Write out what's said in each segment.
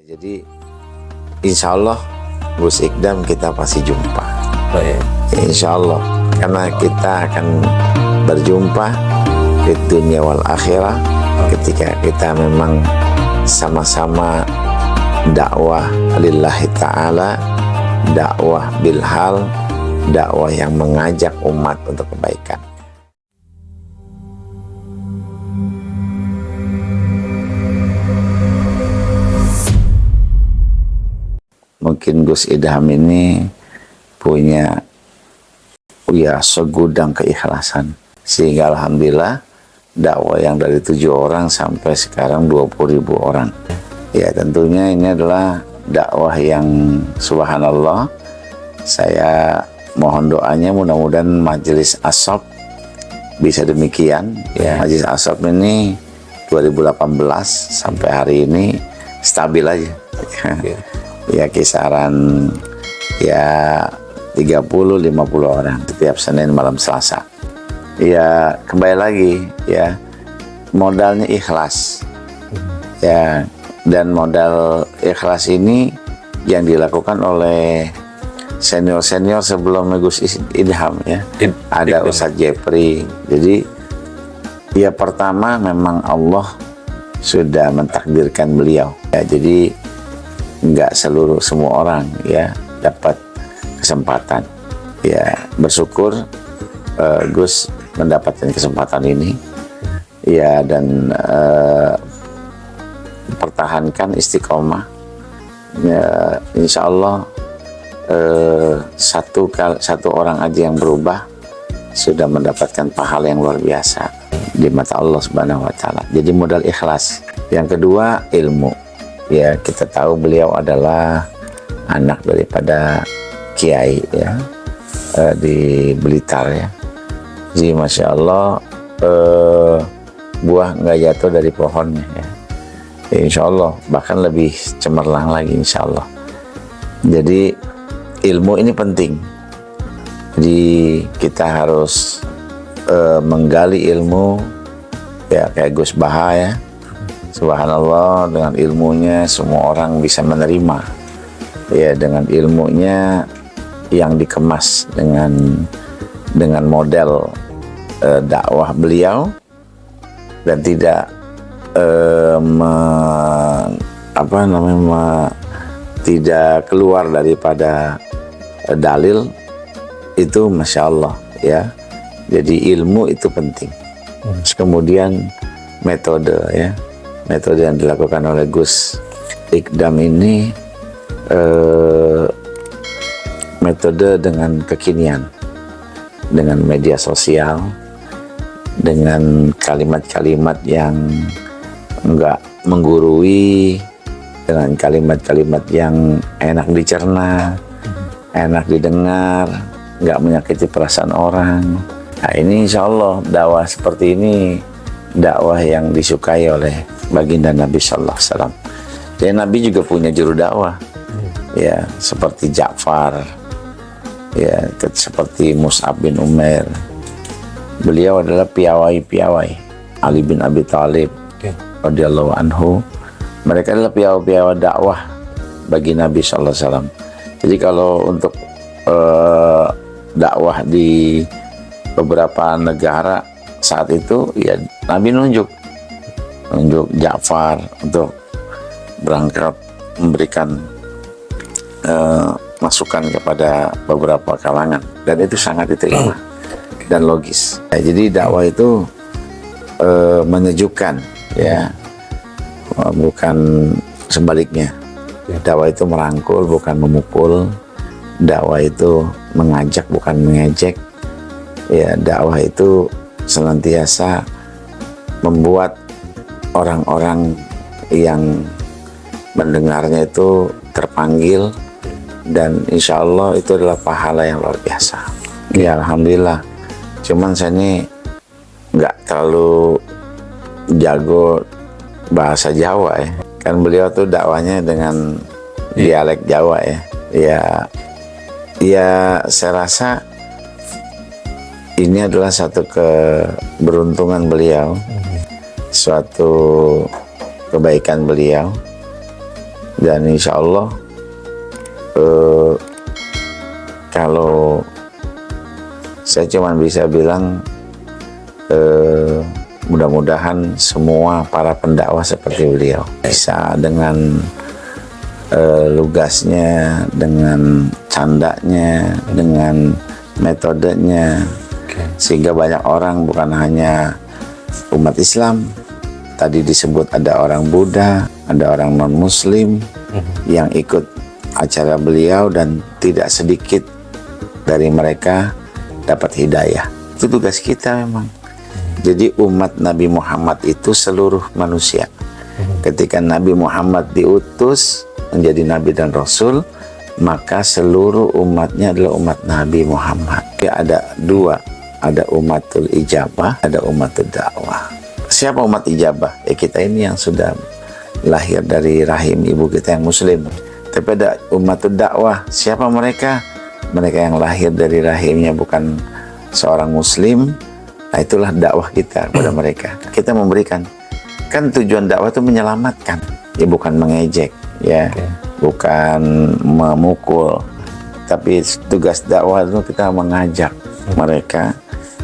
Jadi insya Allah Gus Ikdam kita pasti jumpa. Insya Allah, karena kita akan berjumpa di dunia wal akhirah ketika kita memang sama-sama dakwah lillahi ta'ala, dakwah bilhal, dakwah yang mengajak umat untuk kebaikan. Mungkin Gus Idham ini punya segudang keikhlasan, sehingga alhamdulillah dakwah yang dari 7 orang sampai sekarang 20.000 orang. Ya tentunya ini adalah dakwah yang subhanallah. Saya mohon doanya mudah-mudahan Majelis Ashab bisa demikian. Ya, Majelis Ashab ini 2018 sampai hari ini stabil aja. Ya kisaran ya 30-50 orang setiap Senin malam Selasa. Ya kembali lagi ya, modalnya ikhlas ya, dan modal ikhlas ini yang dilakukan oleh senior-senior sebelum Gus Idham ya. Ada Ustadz Jepri. Jadi ya pertama memang Allah sudah mentakdirkan beliau ya, jadi nggak semua orang ya dapat kesempatan. Ya bersyukur Gus mendapatkan kesempatan ini ya, dan pertahankan istiqomah ya, insya Allah satu orang aja yang berubah sudah mendapatkan pahala yang luar biasa di mata Allah Subhanahu wa Ta'ala. Jadi modal ikhlas. Yang kedua ilmu. Ya kita tahu beliau adalah anak daripada kiai ya di Blitar ya. Jadi masya Allah buah nggak jatuh dari pohonnya ya. Insya Allah bahkan lebih cemerlang lagi insya Allah. Jadi ilmu ini penting. Jadi kita harus menggali ilmu ya, kayak Gus Baha ya. Subhanallah, dengan ilmunya semua orang bisa menerima ya, dengan ilmunya yang dikemas dengan model dakwah beliau, dan tidak tidak keluar daripada dalil itu, masya Allah ya. Jadi ilmu itu penting. Terus kemudian metode ya, metode yang dilakukan oleh Gus Ikdam ini metode dengan kekinian, dengan media sosial, dengan kalimat-kalimat yang enggak menggurui, dengan kalimat-kalimat yang enak dicerna, enak didengar, enggak menyakiti perasaan orang. Nah ini insya Allah dakwah seperti ini dakwah yang disukai oleh baginda Nabi Sallallahu Alaihi Wasallam. Dan Nabi juga punya juru dakwah ya, seperti Ja'far ya, seperti Mus'ab bin Umair. Beliau adalah piawai-piawai Ali bin Abi Thalib radhiyallahu anhu. Mereka adalah piawai-piawai dakwah bagi Nabi Sallallahu Alaihi Wasallam. Jadi kalau untuk dakwah di beberapa negara saat itu ya, Nabi nunjuk Ja'far untuk berangkat memberikan masukan kepada beberapa kalangan, dan itu sangat diterima dan logis. Ya, jadi dakwah itu menyejukkan ya, bukan sebaliknya. Dakwah itu merangkul bukan memukul, dakwah itu mengajak bukan mengejek ya, dakwah itu senantiasa membuat orang-orang yang mendengarnya itu terpanggil, dan insya Allah itu adalah pahala yang luar biasa. Ya alhamdulillah. Cuman saya ini nggak terlalu jago bahasa Jawa ya. Kan beliau tuh dakwanya dengan dialek Jawa ya. Ya saya rasa ini adalah satu keberuntungan beliau, suatu kebaikan beliau Dan insya Allah kalau saya cuma bisa bilang mudah-mudahan semua para pendakwah seperti beliau bisa dengan lugasnya, dengan candanya, dengan metodenya, sehingga banyak orang, bukan hanya umat Islam, tadi disebut ada orang Buddha, ada orang non-Muslim yang ikut acara beliau, dan tidak sedikit dari mereka dapat hidayah. Itu tugas kita memang. Jadi umat Nabi Muhammad itu seluruh manusia. Ketika Nabi Muhammad diutus menjadi Nabi dan Rasul, maka seluruh umatnya adalah umat Nabi Muhammad. Ada dua, ada umatul ijabah, ada umatul dakwah. Siapa umat ijabah? Ya kita ini yang sudah lahir dari rahim ibu kita yang muslim. Tapi ada umatul dakwah. Siapa mereka? Mereka yang lahir dari rahimnya bukan seorang muslim. Nah, itulah dakwah kita kepada mereka. Kita memberikan. Kan tujuan dakwah itu menyelamatkan, ya bukan mengejek, ya, bukan memukul. Tapi tugas dakwah itu kita mengajak mereka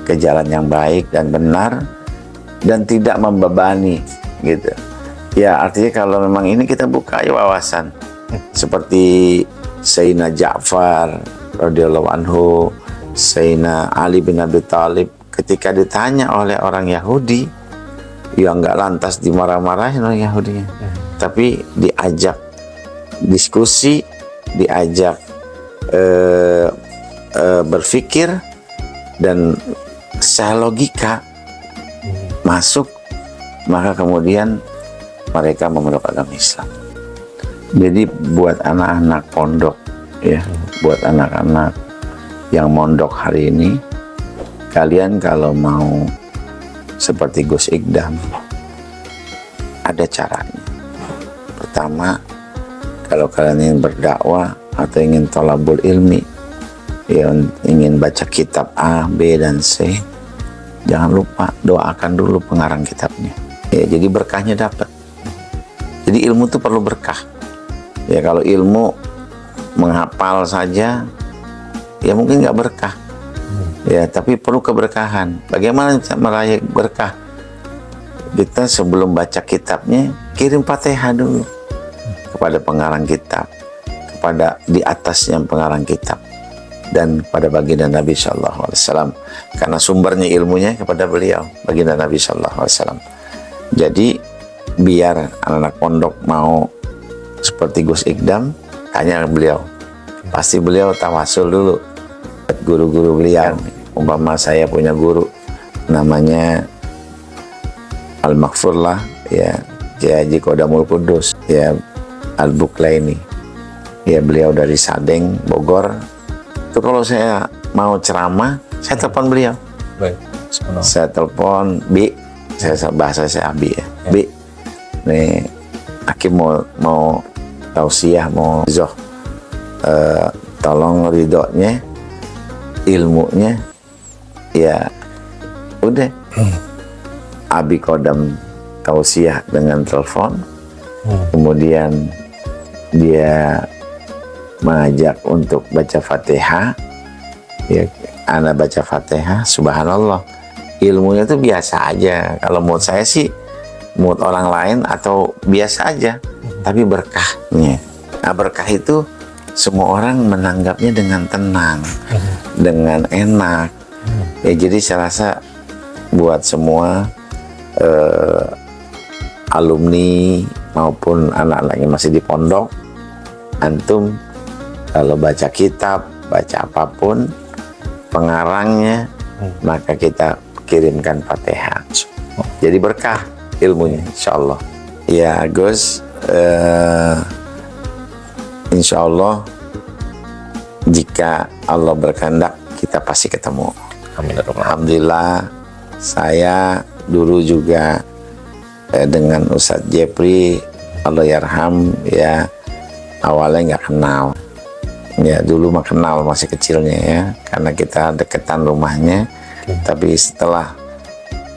ke jalan yang baik dan benar, dan tidak membebani, gitu. Ya, artinya kalau memang ini kita buka ya wawasan, seperti Sayyidina Ja'far radhiyallahu anhu, Sayyidina Ali bin Abi Thalib, ketika ditanya oleh orang Yahudi, ya nggak lantas dimarah-marahin orang Yahudinya, tapi diajak diskusi, diajak berpikir, dan secara logika masuk, maka kemudian mereka memeluk agama Islam. Jadi buat anak-anak pondok, ya, buat anak-anak yang mondok hari ini, kalian kalau mau seperti Gus Ikdam, ada caranya. Pertama, kalau kalian ingin berdakwah atau ingin thalabul ilmi, ya, ingin baca kitab A, B, dan C, jangan lupa doakan dulu pengarang kitabnya. Ya, jadi berkahnya dapat. Jadi ilmu itu perlu berkah. Ya, kalau ilmu menghafal saja, ya mungkin nggak berkah. Ya, tapi perlu keberkahan. Bagaimana meraih berkah? Kita sebelum baca kitabnya, kirim Fatihah dulu kepada pengarang kitab, kepada di atasnya pengarang kitab, dan pada baginda Nabi Shallallahu Alaihi Wasallam, karena sumbernya ilmunya kepada beliau, baginda Nabi Shallallahu Alaihi Wasallam. Jadi biar anak-anak pondok mau seperti Gus Ikdam, tanya beliau, pasti beliau tawasul dulu guru-guru beliau. Umpama saya punya guru namanya Al-Maghfur lah, ya, Kiai Haji Qodamul Kudus, ya, Al-Buklaini, ya, beliau dari Sadeng, Bogor. Itu kalau saya mau ceramah, saya telepon beliau. Baik. Saya telepon, Bi, bahasa saya Abi, ya. Bi, nih Hakim mau tausiah, mau zoh, tolong ridhonya, ilmunya, ya udah. Abi Kodam tausiah dengan telepon, kemudian dia mengajak untuk baca Fatihah, ya, ana baca Fatihah, subhanallah, ilmunya itu biasa aja. Kalau menurut saya sih, menurut orang lain atau biasa aja, tapi berkahnya. Nah, berkah itu semua orang menanggapnya dengan tenang, dengan enak. Ya, jadi saya rasa buat semua alumni maupun anak-anak yang masih di pondok, antum kalau baca kitab, baca apapun, pengarangnya, maka kita kirimkan Fatihah. Jadi berkah ilmunya, insya Allah. Ya Gus, insya Allah jika Allah berkehendak, kita pasti ketemu. Amin. Alhamdulillah, saya dulu juga dengan Ustadz Jepri, Allah yarham, ya, awalnya nggak kenal. Ya, dulu mah kenal masih kecilnya, ya, karena kita deketan rumahnya. Tapi setelah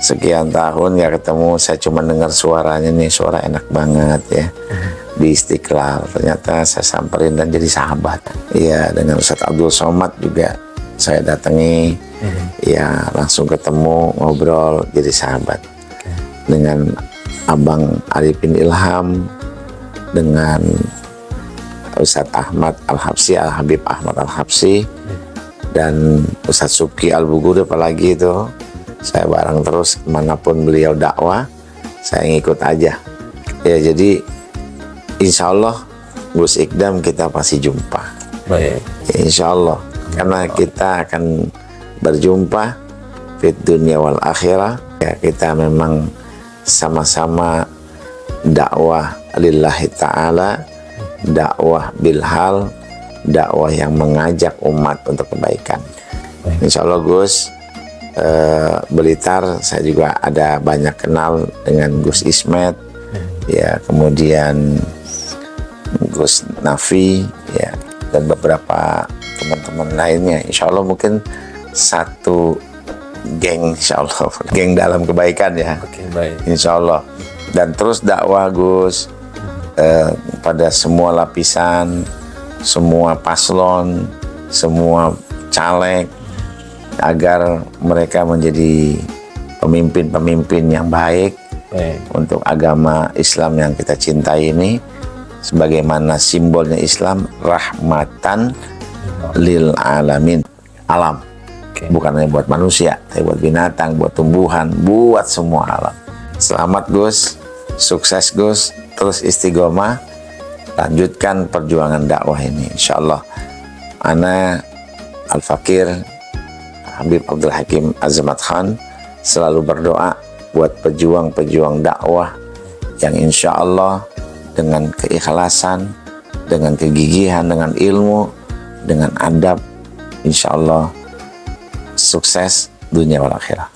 sekian tahun nggak ketemu, saya cuma dengar suaranya nih, suara enak banget, ya. di Istiqlal. Ternyata saya samperin dan jadi sahabat. Iya, dengan Ustadz Abdul Somad juga saya datangi. Ya, langsung ketemu, ngobrol, jadi sahabat. Dengan Abang Arifin Ilham, dengan Ustadz Ahmad Al-Habsi, Al-Habib Ahmad Al-Habsi, dan Ustadz Subki Al-Bugur, apalagi itu saya bareng terus kemanapun beliau dakwah, saya ngikut aja. Ya, jadi insya Allah Gus Ikdam kita pasti jumpa. Baik. Ya, insya Allah, karena kita akan berjumpa fit dunia wal akhirah. Ya, kita memang sama-sama dakwah lillahi ta'ala, dakwah bilhal, dakwah yang mengajak umat untuk kebaikan. Insya Allah Gus, Blitar saya juga ada banyak kenal dengan Gus Ismet, ya, kemudian Gus Nafi, ya, dan beberapa teman-teman lainnya. Insya Allah mungkin satu geng, insya Allah geng dalam kebaikan, ya. Oke, baik. Insya Allah. Dan terus dakwah Gus pada semua lapisan, semua paslon, semua caleg, agar mereka menjadi pemimpin-pemimpin yang baik untuk agama Islam yang kita cintai ini, sebagaimana simbolnya Islam, rahmatan lil alamin, alam. Bukan hanya buat manusia, tapi buat binatang, buat tumbuhan, buat semua alam. Selamat Gus, sukses Gus, terus istiqomah, lanjutkan perjuangan dakwah ini. Insyaallah, ana Al-Fakir Habib Abdul Hakim Azamat Khan selalu berdoa buat pejuang-pejuang dakwah yang insya Allah dengan keikhlasan, dengan kegigihan, dengan ilmu, dengan adab, insya Allah sukses dunia wal akhirah.